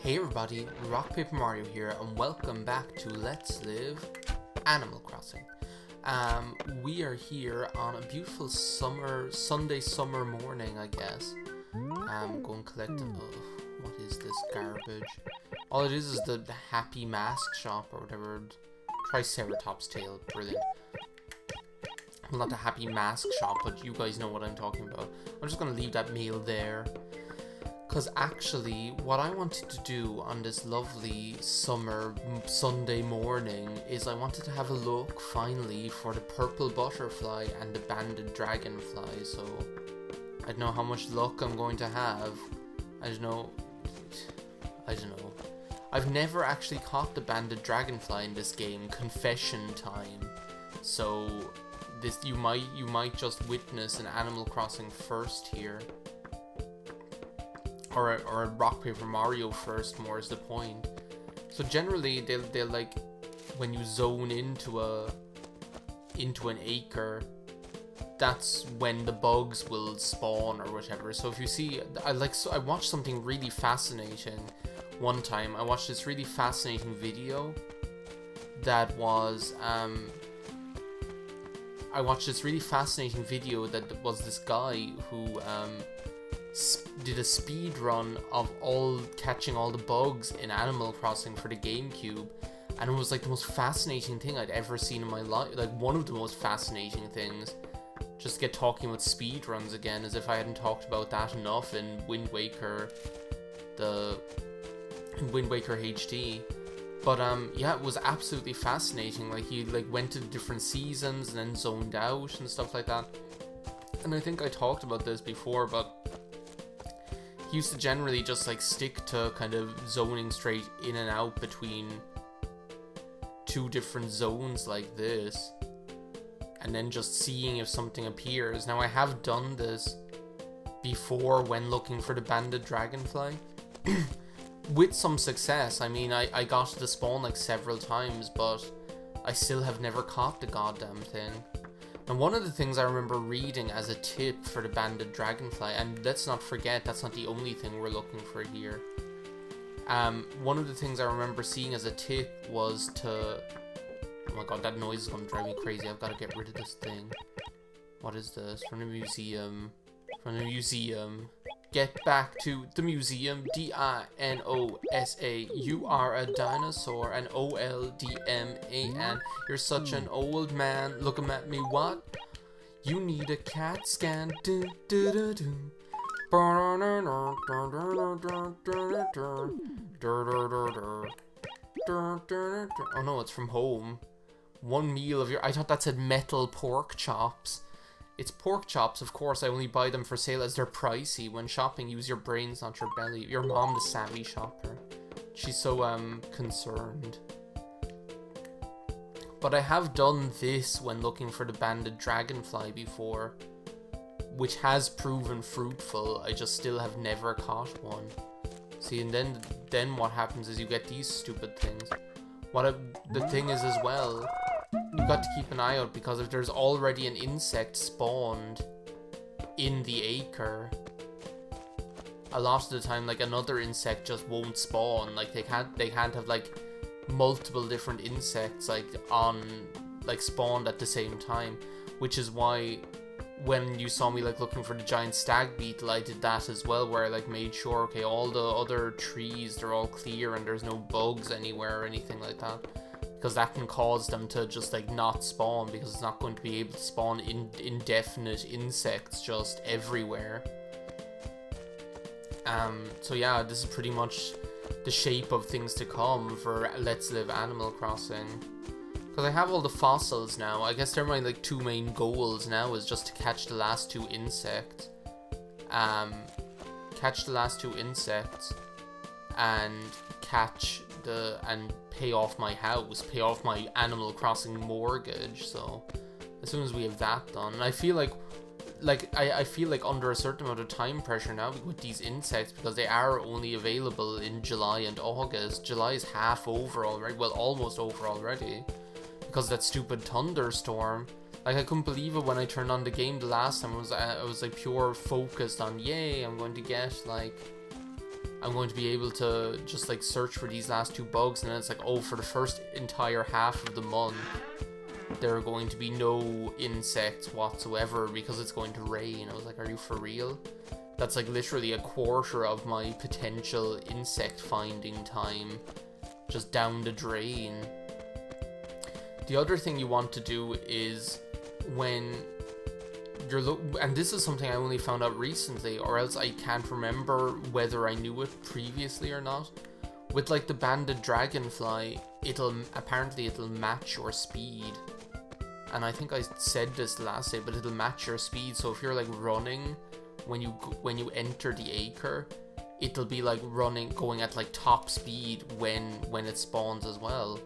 Hey everybody, RockPaperMario here, and welcome back to Let's Live Animal Crossing. We are here on a beautiful Sunday summer morning, I guess. Go and collect, what is this garbage? All it is the Happy Mask Shop, or whatever, Triceratops tail, brilliant. Well, not the Happy Mask Shop, but you guys know what I'm talking about. I'm just gonna leave that meal there. Because actually, what I wanted to do on this lovely summer Sunday morning is I wanted to have a look, finally, for the purple butterfly and the banded dragonfly. So, I don't know how much luck I'm going to have. I don't know. I've never actually caught the banded dragonfly in this game, confession time. So, you might just witness an Animal Crossing first here. Or a RockPaperMario first, more is the point. So generally, they'll like, when you zone into an acre, that's when the bugs will spawn or whatever. So if you see, I watched something really fascinating one time. I watched this really fascinating video that was this guy who did a speed run of catching all the bugs in Animal Crossing for the GameCube, and it was like the most fascinating thing I'd ever seen in my life. Like one of the most fascinating things. Just to get talking about speed runs again, as if I hadn't talked about that enough in Wind Waker HD. But yeah, it was absolutely fascinating. Like he went to different seasons and then zoned out and stuff like that. And I think I talked about this before, but he used to generally just stick to kind of zoning straight in and out between two different zones like this, and then just seeing if something appears. Now I have done this before when looking for the banded dragonfly with some success. I mean, I got to the spawn several times, but I still have never caught the goddamn thing. And one of the things I remember reading as a tip for the banded dragonfly, and let's not forget, that's not the only thing we're looking for here. One of the things I remember seeing as a tip was to... Oh my god, that noise is going to drive me crazy. I've got to get rid of this thing. What is this? From the museum. Get back to the museum. D-I-N-O-S-A. You are a dinosaur. And O-L-D-M-A-N. You're such an old man. Looking at me, what? You need a CAT scan. Oh no, it's from home. One meal of your... I thought that said metal pork chops. It's pork chops, of course. I only buy them for sale as they're pricey. When shopping, use your brains, not your belly. Your mom, the savvy shopper. She's so, concerned. But I have done this when looking for the banded dragonfly before, which has proven fruitful. I just still have never caught one. See, and then what happens is you get these stupid things. The thing is as well, you've got to keep an eye out, because if there's already an insect spawned in the acre, a lot of the time another insect just won't spawn. They can't have multiple different insects spawned at the same time, which is why when you saw me looking for the giant stag beetle, I did that as well, where I made sure, okay, all the other trees, they're all clear and there's no bugs anywhere or anything like that, because that can cause them to just not spawn, because it's not going to be able to spawn indefinite insects just everywhere. So yeah, this is pretty much the shape of things to come for Let's Live Animal Crossing. Because I have all the fossils now. I guess they're my two main goals now, is just to catch the last two insects. Catch the last two insects and pay off my house, pay off my Animal Crossing mortgage. So as soon as we have that done, and I feel I feel under a certain amount of time pressure now with these insects, because they are only available in July and August. July is half over already, well, almost over already, because of that stupid thunderstorm. I couldn't believe it when I turned on the game the last time. I was pure focused on, yay, I'm going to get I'm going to be able to just like search for these last 2 bugs, and then it's like, oh, for the first entire half of the month there are going to be no insects whatsoever because it's going to rain. I was like, are you for real? That's like literally a quarter of my potential insect finding time just down the drain. The other thing you want to do is when you're and this is something I only found out recently, or else I can't remember whether I knew it previously or not. With like the banded dragonfly, apparently it'll match your speed. And I think I said this last day, but it'll match your speed. So if you're like running when you enter the acre, it'll be like going at like top speed when it spawns as well.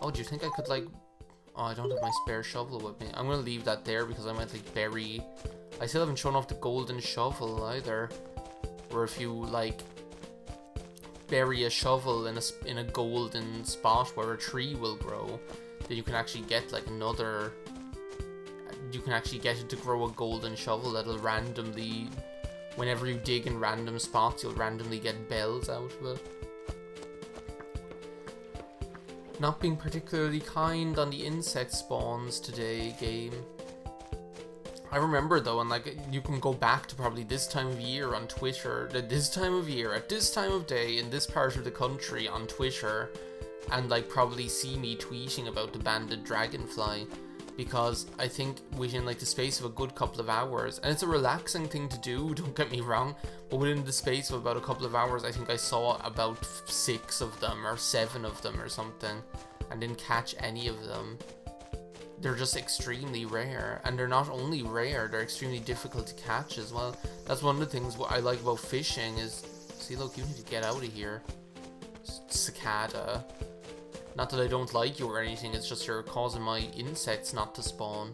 Oh, do you think I could like... Oh, I don't have my spare shovel with me. I'm gonna leave that there because I might like bury... I still haven't shown off the golden shovel either. Where if you like bury a shovel in a golden spot where a tree will grow, then you can actually get like another... You can actually get it to grow a golden shovel that'll randomly... Whenever you dig in random spots, you'll randomly get bells out of it. Not being particularly kind on the insect spawns today, game. I remember though, and like you can go back to probably this time of year on Twitter, this time of year, at this time of day, in this part of the country on Twitter, and like probably see me tweeting about the banded dragonfly, because I think within like the space of a good couple of hours, and it's a relaxing thing to do, don't get me wrong, but within the space of about a couple of hours, I think I saw about 6 of them or 7 of them or something, and didn't catch any of them. They're just extremely rare, and they're not only rare, they're extremely difficult to catch as well. That's one of the things what I like about fishing is, see, look, you need to get out of here, cicada. Not that I don't like you or anything, it's just you're causing my insects not to spawn.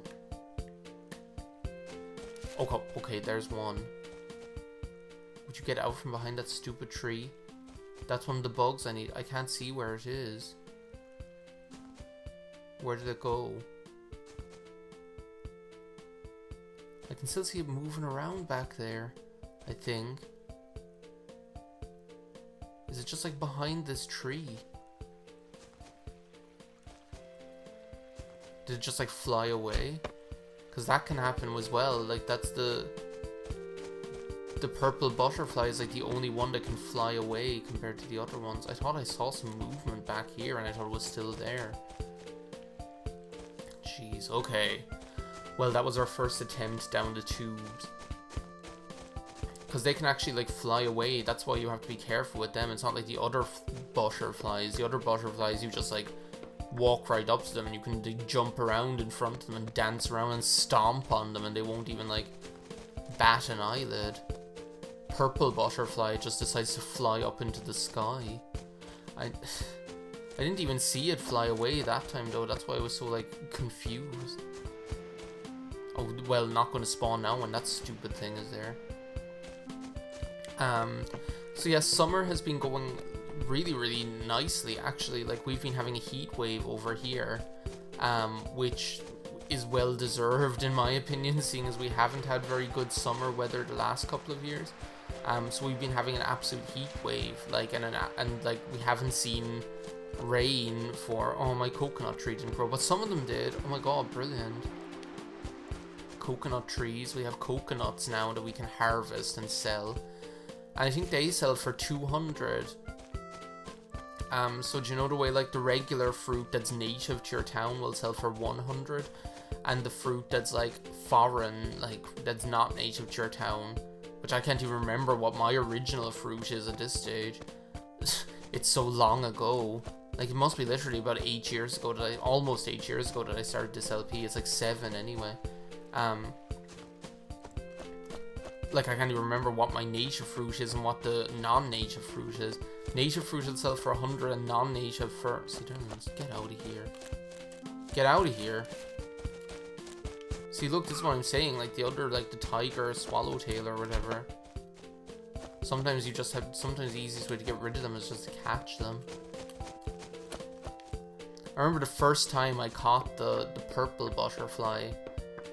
Okay, there's one. Would you get out from behind that stupid tree? That's one of the bugs I need. I can't see where it is. Where did it go? I can still see it moving around back there, I think. Is it just like behind this tree? Did it just like fly away? Because that can happen as well. Like that's the purple butterfly is like the only one that can fly away compared to the other ones. I thought I saw some movement back here and I thought it was still there. Jeez, okay. Well, that was our first attempt down the tubes. Because they can actually like fly away. That's why you have to be careful with them. It's not like the other butterflies. The other butterflies you just like walk right up to them and you can jump around in front of them and dance around and stomp on them and they won't even like bat an eyelid. Purple butterfly just decides to fly up into the sky. I didn't even see it fly away that time though, that's why I was so like confused. Oh well, not going to spawn now when that stupid thing is there. So yes, summer has been going really nicely actually. Like we've been having a heat wave over here, which is well deserved in my opinion, seeing as we haven't had very good summer weather the last couple of years. So we've been having an absolute heat wave, like and like we haven't seen rain for, oh, my coconut tree didn't grow, but some of them did. Oh my god, brilliant. Coconut trees, we have coconuts now that we can harvest and sell, and I think they sell for 200. So do you know the way like the regular fruit that's native to your town will sell for 100, and the fruit that's like foreign, like that's not native to your town, which I can't even remember what my original fruit is at this stage. It's so long ago. Like it must be literally about 8 years ago that almost 8 years ago that I started this LP. It's like 7 anyway. Like I can't even remember what my native fruit is and what the non-native fruit is. Native fruit will sell for 100 and non-native for... See, get out of here. Get out of here. See, look, this is what I'm saying. Like the other, like the tiger, swallowtail or whatever. Sometimes you just have... Sometimes the easiest way to get rid of them is just to catch them. I remember the first time I caught the purple butterfly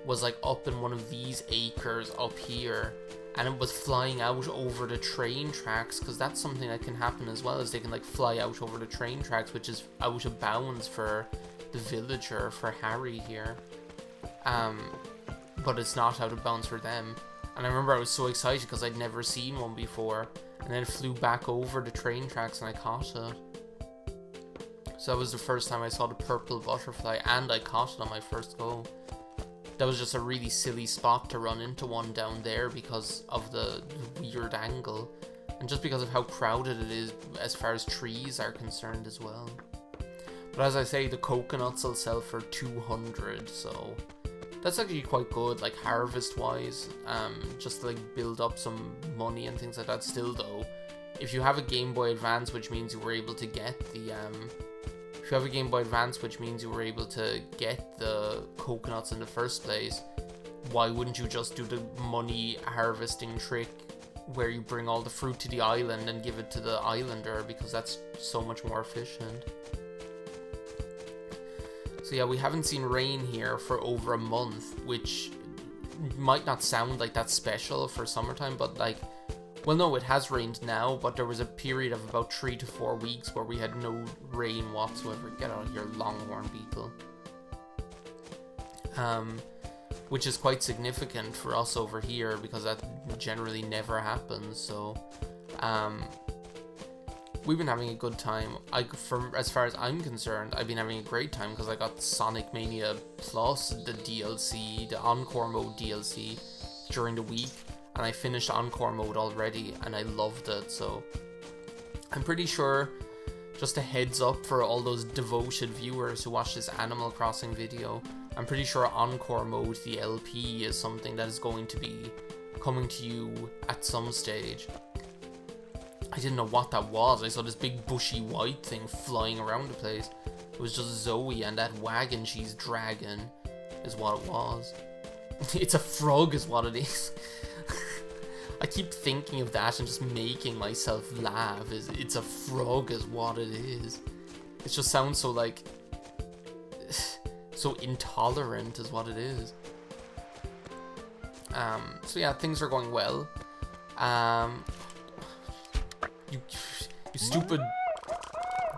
was like up in one of these acres up here, and it was flying out over the train tracks, because that's something that can happen as well, is they can like fly out over the train tracks, which is out of bounds for the villager, for Harry here. But it's not out of bounds for them. And I remember I was so excited because I'd never seen one before, and then it flew back over the train tracks and I caught it. So that was the first time I saw the purple butterfly, and I caught it on my first go. That was just a really silly spot to run into one down there because of the weird angle, and just because of how crowded it is as far as trees are concerned as well. But as I say, the coconuts will sell for 200, so that's actually quite good, like harvest wise, just to like build up some money and things like that. Still though, if you have a Game Boy Advance, which means you were able to get the if you have a Game Boy Advance, which means you were able to get the coconuts in the first place, why wouldn't you just do the money harvesting trick where you bring all the fruit to the island and give it to the islander, because that's so much more efficient. So yeah, we haven't seen rain here for over a month, which might not sound like that special for summertime, but like, well, no, it has rained now, but there was a period of about 3 to 4 weeks where we had no rain whatsoever. Get out of here, longhorn beetle. Which is quite significant for us over here, because that generally never happens. So, we've been having a good time. As far as I'm concerned, I've been having a great time because I got Sonic Mania Plus, the DLC, the Encore Mode DLC, during the week. And I finished Encore Mode already, and I loved it. So I'm pretty sure, just a heads up for all those devoted viewers who watch this Animal Crossing video, I'm pretty sure Encore Mode, the LP, is something that is going to be coming to you at some stage. I didn't know what that was. I saw this big bushy white thing flying around the place. It was just Zoe and that wagon she's dragging is what it was. It's a frog is what it is. I keep thinking of that and just making myself laugh. It's a frog is what it is. It just sounds so like so intolerant is what it is. So yeah, things are going well. You stupid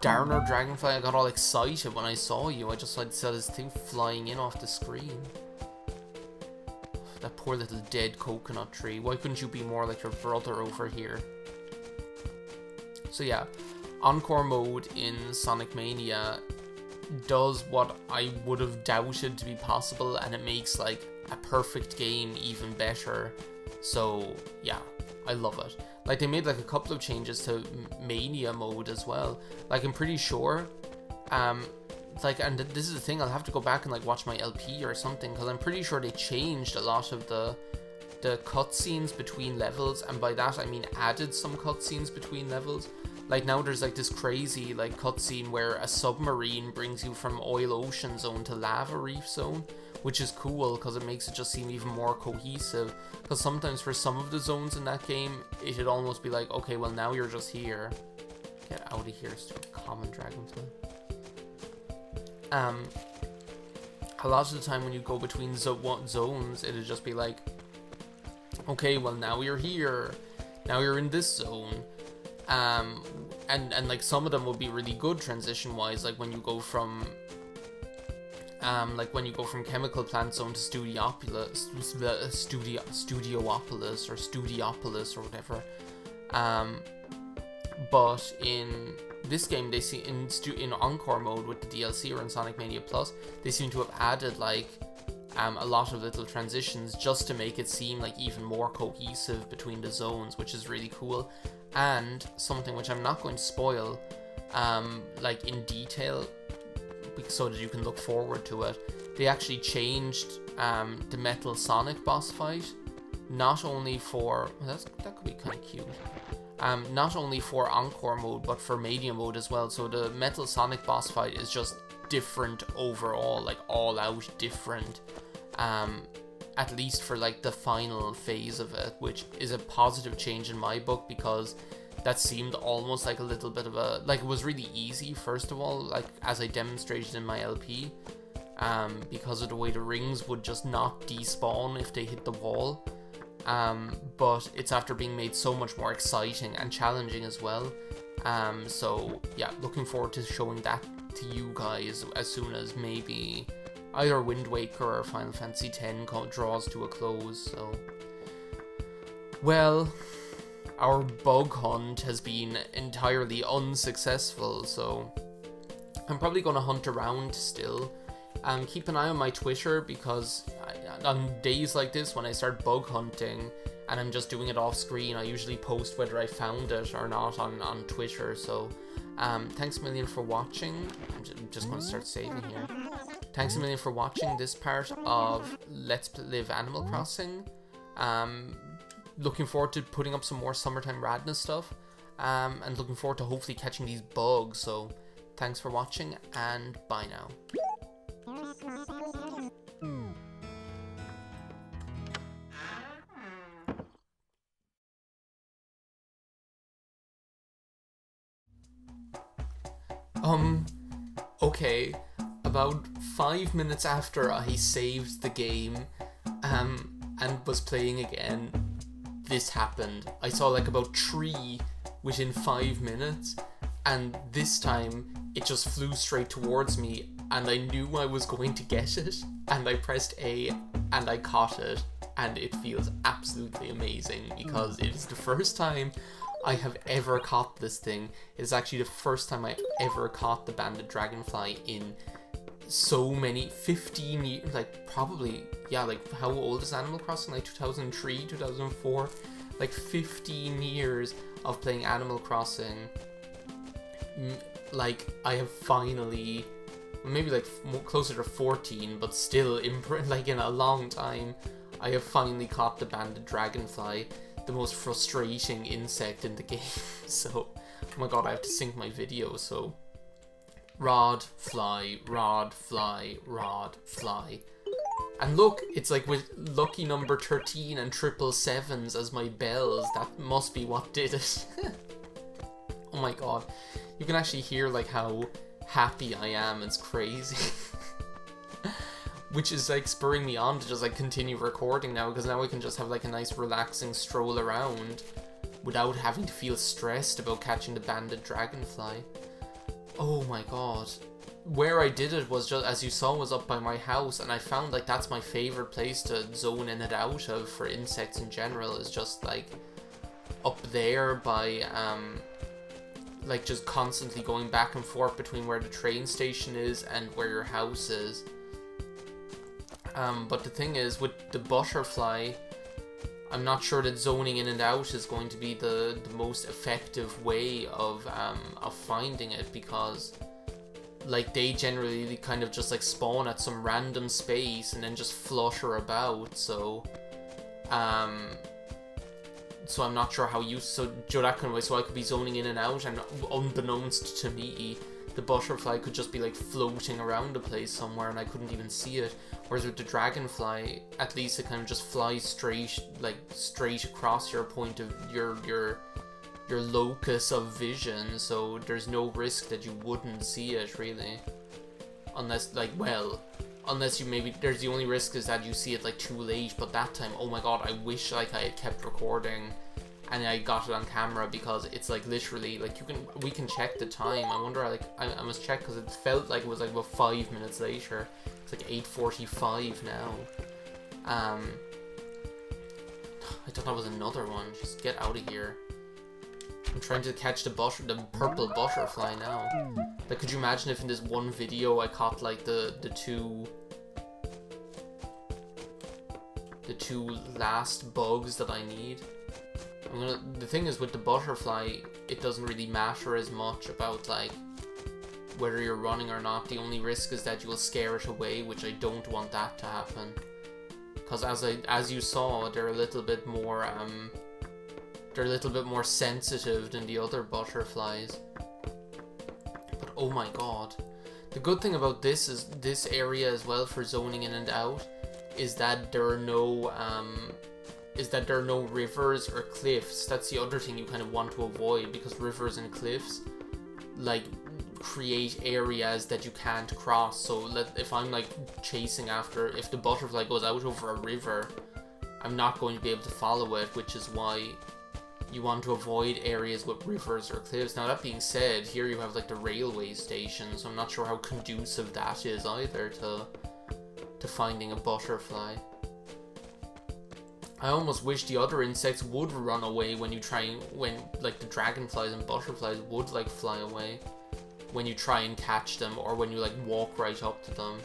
Darner Dragonfly, I got all excited when I saw you. I just saw this thing flying in off the screen. That poor little dead coconut tree. Why couldn't you be more like your brother over here? So yeah, Encore Mode in Sonic Mania does what I would have doubted to be possible, and it makes like a perfect game even better. So yeah, I love it. Like, they made like a couple of changes to Mania Mode as well. Like, I'm pretty sure, like, and this is the thing, I'll have to go back and like watch my LP or something, because I'm pretty sure they changed a lot of the cutscenes between levels, and by that I mean added some cutscenes between levels. Like, now there's like this crazy like cutscene where a submarine brings you from Oil Ocean Zone to Lava Reef Zone, which is cool because it makes it just seem even more cohesive. Because sometimes for some of the zones in that game, it'd almost be like, okay, well now you're just here. Get out of here, stupid common dragonfly. A lot of the time when you go between zones, it'd just be like, okay, well now you're here. Now you're in this zone. And like some of them will be really good transition wise, like when you go from Chemical Plant Zone to Studiopolis or Studiopolis or whatever. But in this game, they see in Encore Mode with the DLC or in Sonic Mania Plus, they seem to have added like a lot of little transitions just to make it seem like even more cohesive between the zones, which is really cool. And something which I'm not going to spoil, like in detail, so that you can look forward to it. They actually changed the Metal Sonic boss fight, not only for that could be kind of cute. Not only for Encore Mode, but for Mania Mode as well. So the Metal Sonic boss fight is just different overall, like all out different. At least for like the final phase of it, which is a positive change in my book, because that seemed almost like a little bit of a, like, it was really easy first of all, like as I demonstrated in my LP, because of the way the rings would just not despawn if they hit the wall. but it's after being made so much more exciting and challenging as well. So yeah, looking forward to showing that to you guys as soon as maybe either Wind Waker or Final Fantasy X draws to a close. So, well, our bug hunt has been entirely unsuccessful, so I'm probably going to hunt around still. Keep an eye on my Twitter, because on days like this when I start bug hunting and I'm just doing it off screen, I usually post whether I found it or not on Twitter. So thanks a million for watching. I'm just going to start saving here. Thanks a million for watching this part of Let's Live Animal Crossing. Looking forward to putting up some more Summertime Radness stuff, and looking forward to hopefully catching these bugs. So thanks for watching, and bye now. Okay, about 5 minutes after I saved the game, and was playing again, this happened. I saw like about 3 within 5 minutes, and this time it just flew straight towards me, and I knew I was going to get it, and I pressed A, and I caught it, and it feels absolutely amazing, because it is the first time I have ever caught this thing. It's actually the first time I ever caught the banded dragonfly in so many, 15 years, like probably, yeah, like how old is Animal Crossing? Like 2003, 2004? Like 15 years of playing Animal Crossing. Like, I have finally, maybe like closer to 14, but still, like in a long time, I have finally caught the banded dragonfly, the most frustrating insect in the game. So, oh my god, I have to sync my video. So, rod, fly, rod, fly, rod, fly. And look, it's like with lucky number 13 and 777s as my bells. That must be what did it. Oh my god. You can actually hear like how happy I am. It's crazy. Which is like spurring me on to just like continue recording now, because now I can just have like a nice relaxing stroll around without having to feel stressed about catching the banded dragonfly. Oh my god. Where I did it was just, as you saw, was up by my house, and I found like that's my favorite place to zone in and out of for insects in general, is just like up there by like just constantly going back and forth between where the train station is and where your house is. But the thing is, with the butterfly, I'm not sure that zoning in and out is going to be the most effective way of finding it, because like they generally kind of just like spawn at some random space and then just flutter about. So I'm not sure how you that kind of way. So I could be zoning in and out, and unbeknownst to me, the butterfly could just be like floating around the place somewhere and I couldn't even see it. Whereas with the dragonfly, at least it kind of just flies straight across your point of your locus of vision, so there's no risk that you wouldn't see it really, unless like, well, unless you maybe, there's the only risk is that you see it like too late. But that time, oh my god, I wish like I had kept recording and I got it on camera, because it's like literally like we can check the time. I wonder, like I must check, because it felt like it was like about 5 minutes later. It's like 8:45 now. I thought that was another one. Just get out of here. I'm trying to catch the purple butterfly now. Like, could you imagine if in this one video I caught like the two last bugs that I need? The thing is, with the butterfly, it doesn't really matter as much about like whether you're running or not. The only risk is that you will scare it away, which I don't want that to happen. Because as you saw, they're a little bit more sensitive than the other butterflies. But oh my god, the good thing about this is this area as well for zoning in and out is that there are no rivers or cliffs. That's the other thing you kind of want to avoid, because rivers and cliffs like create areas that you can't cross. So if I'm like chasing after, if the butterfly goes out over a river I'm not going to be able to follow it, which is why you want to avoid areas with rivers or cliffs. Now, that being said, here you have like the railway station, so I'm not sure how conducive that is either to finding a butterfly. I almost wish the other insects would run away when like the dragonflies and butterflies would like fly away when you try and catch them, or when you like walk right up to them.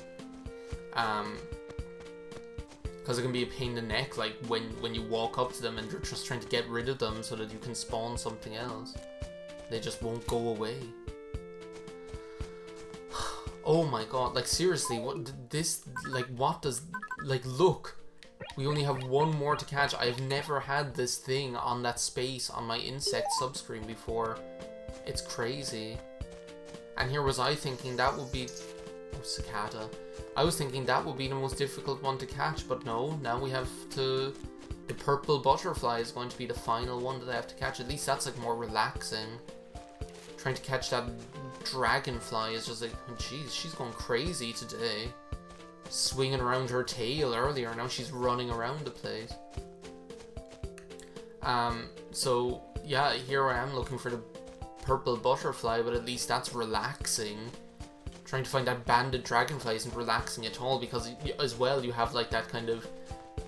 Because it can be a pain in the neck, like when you walk up to them and you're just trying to get rid of them so that you can spawn something else. They just won't go away. Oh my god, like seriously, what does, like look. We only have one more to catch. I've never had this thing on that space on my insect subscreen before. It's crazy. And here was I thinking that would be... Oh, cicada. I was thinking that would be the most difficult one to catch, but no, now we have to... The purple butterfly is going to be the final one that I have to catch. At least that's like more relaxing. Trying to catch that dragonfly is just like, jeez, she's going crazy today. Swinging around her tail earlier, now she's running around the place. So yeah, here I am looking for the purple butterfly, but at least that's relaxing. Trying to find that banded dragonfly isn't relaxing at all, because as well you have like that kind of,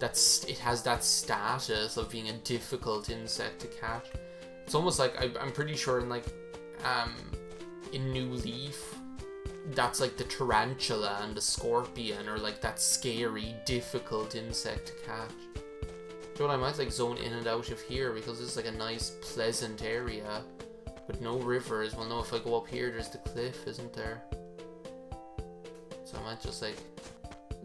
it has that status of being a difficult insect to catch. It's almost like I'm pretty sure in like in New Leaf, that's like the tarantula and the scorpion, or like that scary, difficult insect to catch. Do you know what, I might like zone in and out of here, because this is like a nice, pleasant area with no rivers. Well, no, if I go up here, there's the cliff, isn't there? So I might just like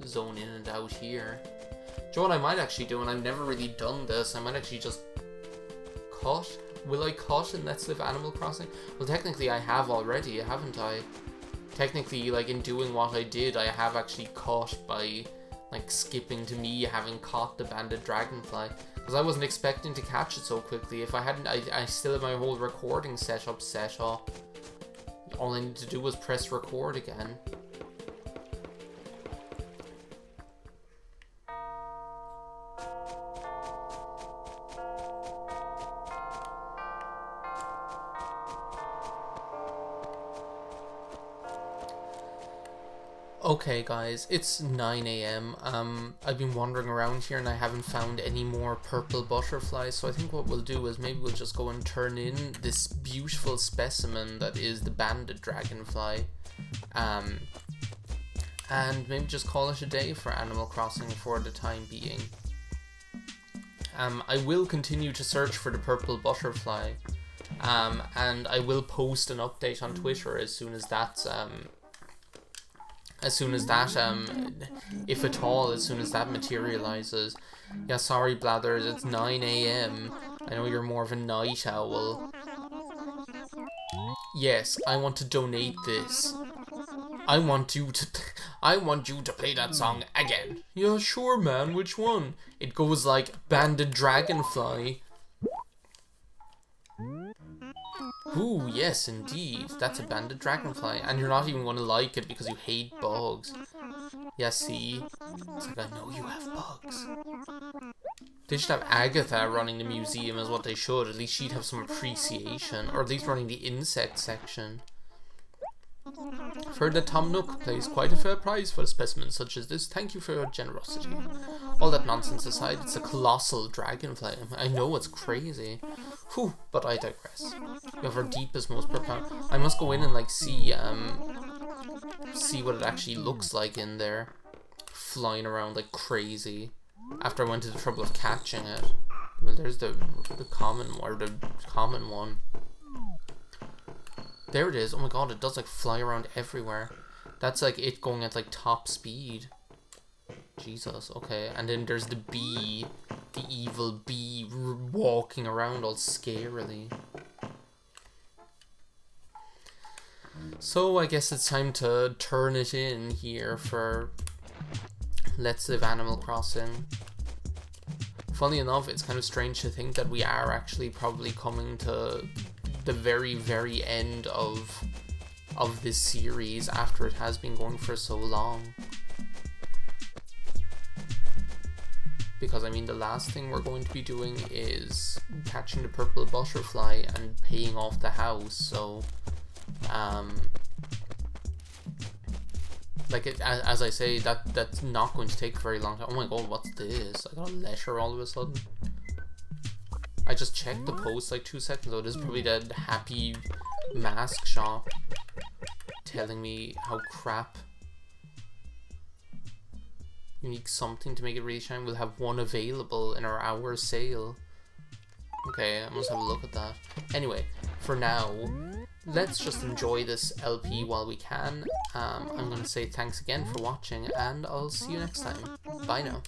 zone in and out here. Do you know what I might actually do, and I've never really done this, I might actually just cut. Will I cut in Let's Live Animal Crossing? Well, technically I have already, haven't I? Technically, like, in doing what I did, I have actually caught by, like, skipping to me having caught the banded dragonfly. Because I wasn't expecting to catch it so quickly. If I hadn't, I still had my whole recording setup set up. All I need to do was press record again. Okay guys, it's 9 AM. I've been wandering around here and I haven't found any more purple butterflies, so I think what we'll do is maybe we'll just go and turn in this beautiful specimen that is the banded dragonfly, and maybe just call it a day for Animal Crossing for the time being. I will continue to search for the purple butterfly, and I will post an update on Twitter as soon as that's if at all, as soon as that materializes. Yeah, sorry Blathers, it's 9 AM. I know you're more of a night owl. Yes, I want to donate this. I want you to play that song again. Yeah, sure man, which one? It goes like, banded dragonfly. Ooh, yes, indeed. That's a banded dragonfly. And you're not even going to like it because you hate bugs. Yeah, see? It's like, I know you have bugs. They should have Agatha running the museum is what they should. At least she'd have some appreciation. Or at least running the insect section. I've heard that Tom Nook pays quite a fair price for a specimen such as this. Thank you for your generosity. All that nonsense aside, it's a colossal dragonfly. I know, it's crazy. Whew, but I digress. You have our deepest, most profound... I must go in and like see what it actually looks like in there. Flying around like crazy. After I went to the trouble of catching it. Well, there's the common one. There it is. Oh my god, it does like fly around everywhere. That's like it going at like top speed. Jesus, okay. And then there's the bee. The evil bee walking around all scarily. So I guess it's time to turn it in here for Let's Live Animal Crossing. Funny enough, it's kind of strange to think that we are actually probably coming to the very, very end of this series after it has been going for so long. because I mean the last thing we're going to be doing is catching the purple butterfly and paying off the house, so like as I say, that's not going to take a very long time. Oh my god, what's this? I got a letter all of a sudden. I just checked the post like 2 seconds ago. This is probably the Happy Mask shop telling me how crap. Unique something to make it really shine. We'll have one available in our hour sale. Okay, I must have a look at that. Anyway, for now, let's just enjoy this LP while we can. I'm going to say thanks again for watching, and I'll see you next time. Bye now.